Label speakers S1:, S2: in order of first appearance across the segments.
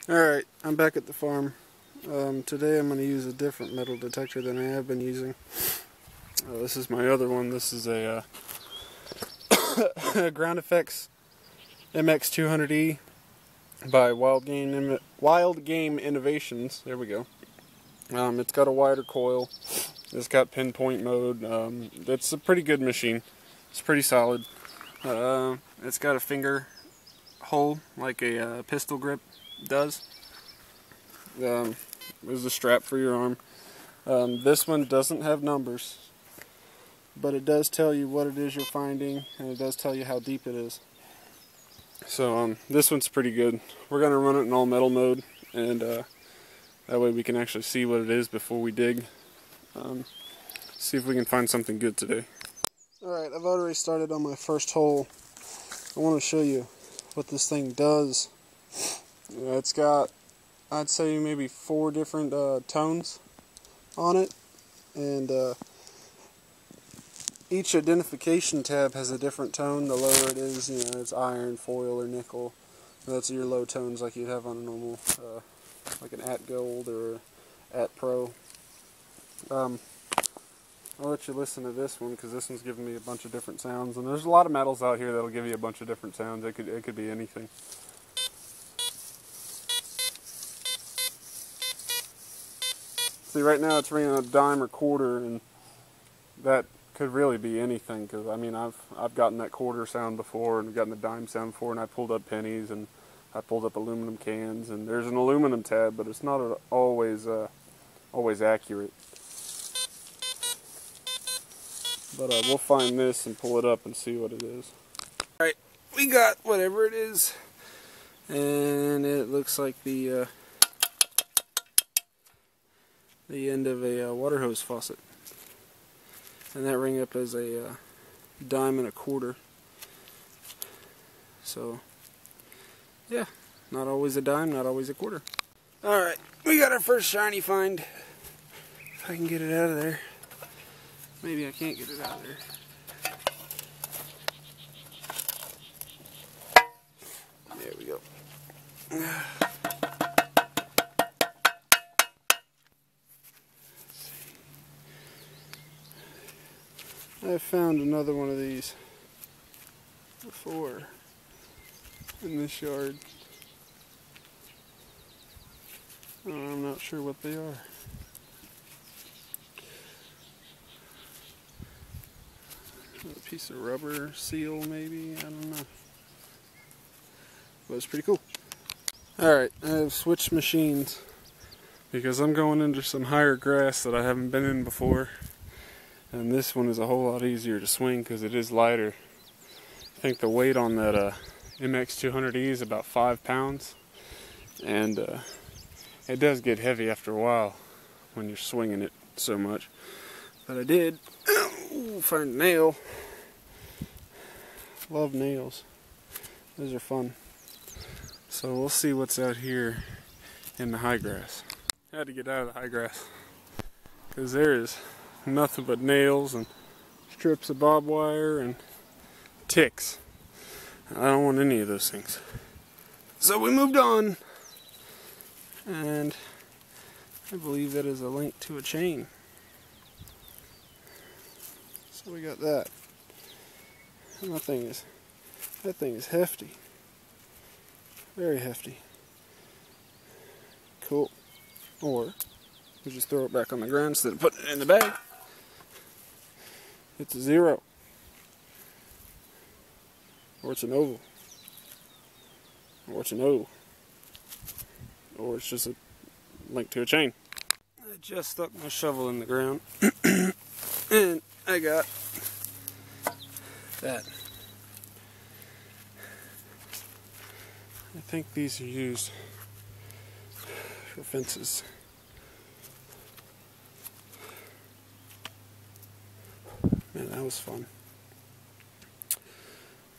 S1: Alright, I'm back at the farm. Today I'm going to use a different metal detector than I have been using. This is my other one. This is a Ground Effects MX200E by Wild Game Innovations. There we go. It's got a wider coil. It's got pinpoint mode. It's a pretty good machine. It's pretty solid. It's got a finger hole like a pistol grip does. There's a strap for your arm. This one doesn't have numbers, but it does tell you what it is you're finding, and it does tell you how deep it is. So this one's pretty good. We're going to run it in all metal mode, and that way we can actually see what it is before we dig. See if we can find something good today. Alright, I've already started on my first hole. I want to show you what this thing does. It's got, I'd say, maybe 4 different tones on it, and each identification tab has a different tone. The lower it is, it's iron, foil, or nickel. That's your low tones like you'd have on a normal, like an At Gold or At Pro. I'll let you listen to this one because this one's giving me a bunch of different sounds, and there's a lot of metals out here that'll give you a bunch of different sounds. It could be anything. See, right now it's ringing a dime or quarter, and that could really be anything, because I mean I've gotten that quarter sound before and gotten the dime sound before, and I pulled up pennies and I pulled up aluminum cans, and there's an aluminum tab, but it's not always accurate. But we'll find this and pull it up and see what it is. Alright, we got whatever it is, and it looks like the end of a water hose faucet. And that rang up as a dime and a quarter. So, yeah, not always a dime, not always a quarter. Alright, we got our first shiny find. If I can get it out of there. Maybe I can't get it out of there. There we go. I've found another one of these before in this yard. I'm not sure what they are. A piece of rubber seal, maybe? I don't know. But it's pretty cool. Alright, I have switched machines because I'm going into some higher grass that I haven't been in before. And this one is a whole lot easier to swing because it is lighter. I think the weight on that MX200E is about 5 pounds. And it does get heavy after a while when you're swinging it so much. But I did find a nail. Love nails. Those are fun. So we'll see what's out here in the high grass. I had to get out of the high grass because there is nothing but nails and strips of barbed wire and ticks. I don't want any of those things. So we moved on, and I believe that is a link to a chain. So we got that. And that thing is hefty. Very hefty. Cool. Or we just throw it back on the ground instead of putting it in the bag. It's a 0. Or it's an oval. Or it's an O. Or it's just a link to a chain. I just stuck my shovel in the ground. And I got that. I think these are used for fences. Man, that was fun.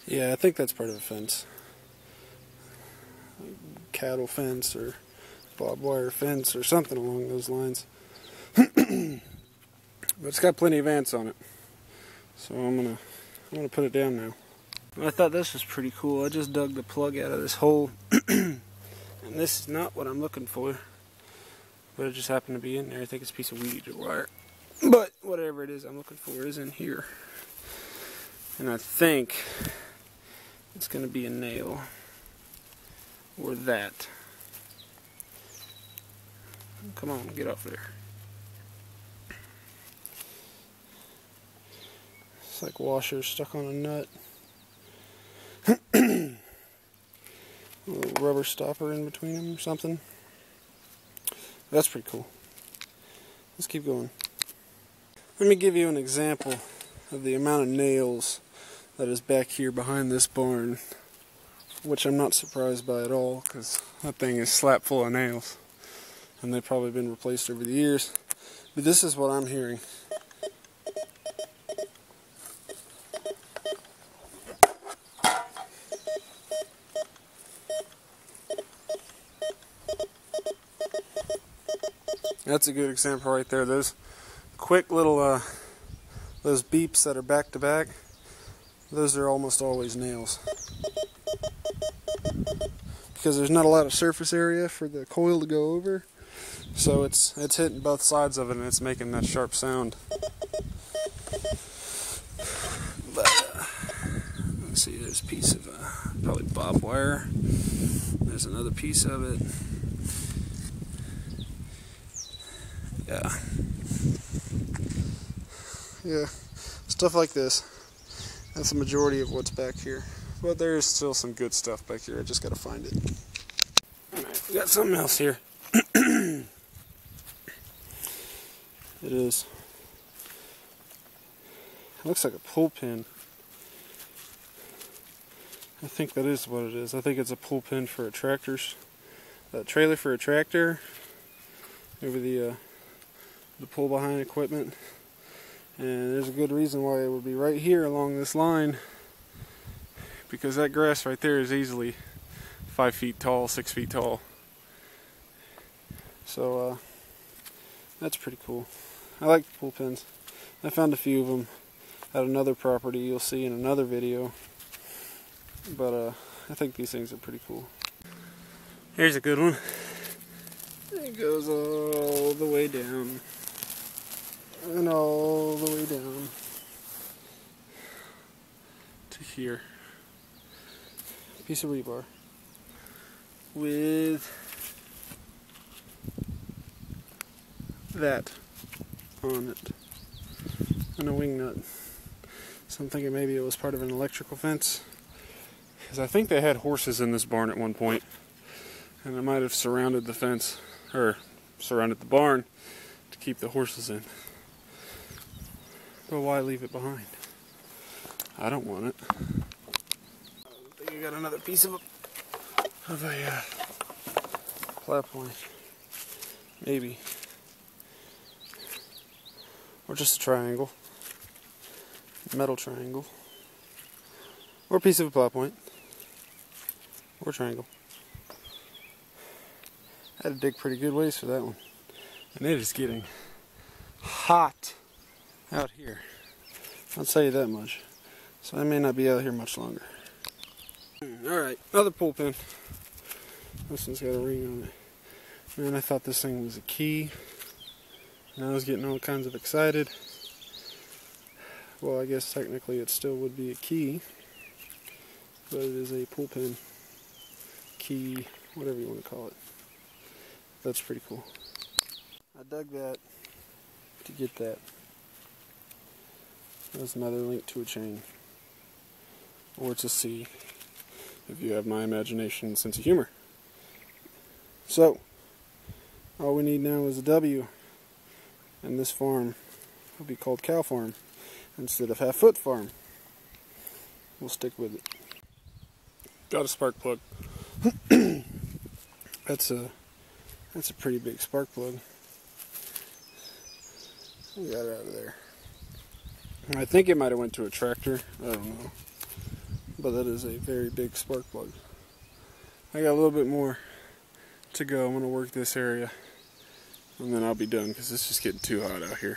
S1: Yeah, I think that's part of a fence. Cattle fence or barbed wire fence or something along those lines. But it's got plenty of ants on it. So I'm gonna put it down now. I thought this was pretty cool. I just dug the plug out of this hole and And this is not what I'm looking for, but it just happened to be in there. I think it's a piece of weed or wire. But whatever it is I'm looking for is in here. And I think it's going to be a nail. Or that. Come on, get off there. It's like washers stuck on a nut. A little rubber stopper in between them or something. That's pretty cool. Let's keep going. Let me give you an example of the amount of nails that is back here behind this barn, which I'm not surprised by at all, because that thing is slap full of nails and they've probably been replaced over the years. But this is what I'm hearing. That's a good example right there. Those quick little those beeps that are back to back, those are almost always nails. Because there's not a lot of surface area for the coil to go over, so it's hitting both sides of it and it's making that sharp sound. But let's see, there's a piece of probably bob wire. There's another piece of it. Yeah, stuff like this. That's the majority of what's back here. But there's still some good stuff back here. I just gotta find it. Alright, we got something else here. It is. It looks like a pull pin. I think that is what it is. I think it's a pull pin for a trailer for a tractor. Over the pull behind equipment. And there's a good reason why it would be right here along this line, because that grass right there is easily 5 feet tall, 6 feet tall. So that's pretty cool. I like the pull pins. I found a few of them at another property you'll see in another video, but I think these things are pretty cool. Here's a good one. It goes all the way down. And all the way down to here. Piece of rebar with that on it and a wing nut. So I'm thinking maybe it was part of an electrical fence, because I think they had horses in this barn at one point, and I might have surrounded the fence, or surrounded the barn to keep the horses in. But why leave it behind? I don't want it. I think I got another piece of a flat point. Maybe. Or just a triangle. Metal triangle. Or a piece of a flat point. Or triangle. I had to dig pretty good ways for that one. And it is getting hot out here. I'll tell you that much. So I may not be out here much longer. Alright, another pull pin. This one's got a ring on it. Man, I thought this thing was a key. And I was getting all kinds of excited. Well, I guess technically it still would be a key. But it is a pull pin. Key, whatever you want to call it. That's pretty cool. I dug that to get that. There's another link to a chain. Or it's a C, if you have my imagination and sense of humor. So, all we need now is a W. And this farm will be called Cow Farm instead of Half Foot Farm. We'll stick with it. Got a spark plug. That's a pretty big spark plug. We got it out of there. I think it might have went to a tractor. I don't know. But that is a very big spark plug. I got a little bit more to go. I'm going to work this area. And then I'll be done, because it's just getting too hot out here.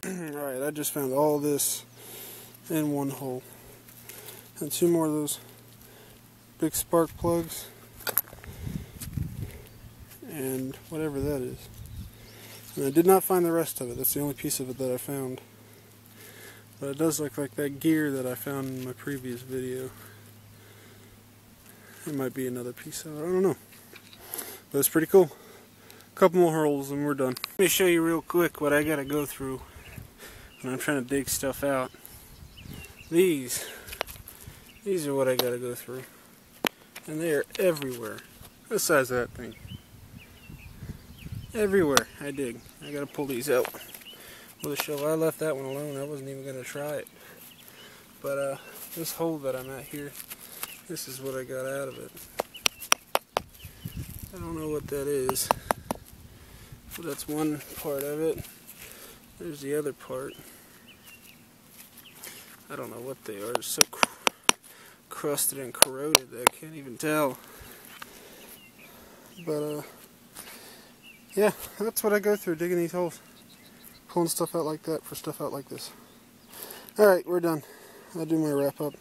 S1: Alright, I just found all this in one hole. And 2 more of those big spark plugs. and whatever that is. And I did not find the rest of it. That's the only piece of it that I found. But it does look like that gear that I found in my previous video. It might be another piece of it, I don't know. But it's pretty cool. A couple more holes and we're done. Let me show you real quick what I gotta go through when I'm trying to dig stuff out. These are what I gotta go through. And they are everywhere. What size is that thing? Everywhere I dig. I gotta pull these out with a shovel. I left that one alone. I wasn't even gonna try it. But this hole that I'm at here, this is what I got out of it. I don't know what that is. But that's one part of it. There's the other part. I don't know what they are. They're so crusted and corroded that I can't even tell. But yeah, that's what I go through digging these holes. Pulling stuff out like that for stuff out like this. Alright, we're done. I'll do my wrap up.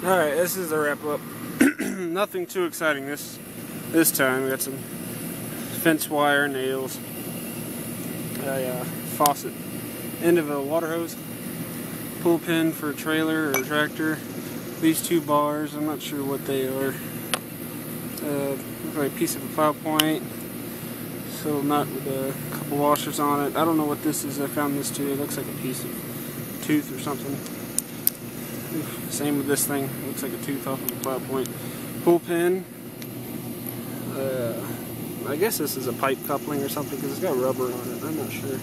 S1: Alright, this is the wrap up. Nothing too exciting this time. We got some fence wire, nails, a faucet, end of a water hose, pull pin for a trailer or a tractor, these two bars, I'm not sure what they are, looks like a piece of a plow point, so nut with a couple washers on it. I don't know what this is. I found this too. It looks like a piece of tooth or something. Same with this thing. It looks like a tooth off of a plow point. Pull pin. I guess this is a pipe coupling or something because it's got rubber on it. I'm not sure.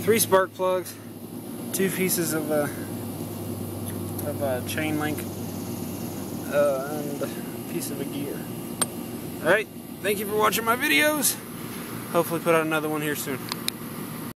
S1: 3 spark plugs. 2 pieces of chain link. And a piece of a gear. Alright. Thank you for watching my videos. Hopefully put out another one here soon.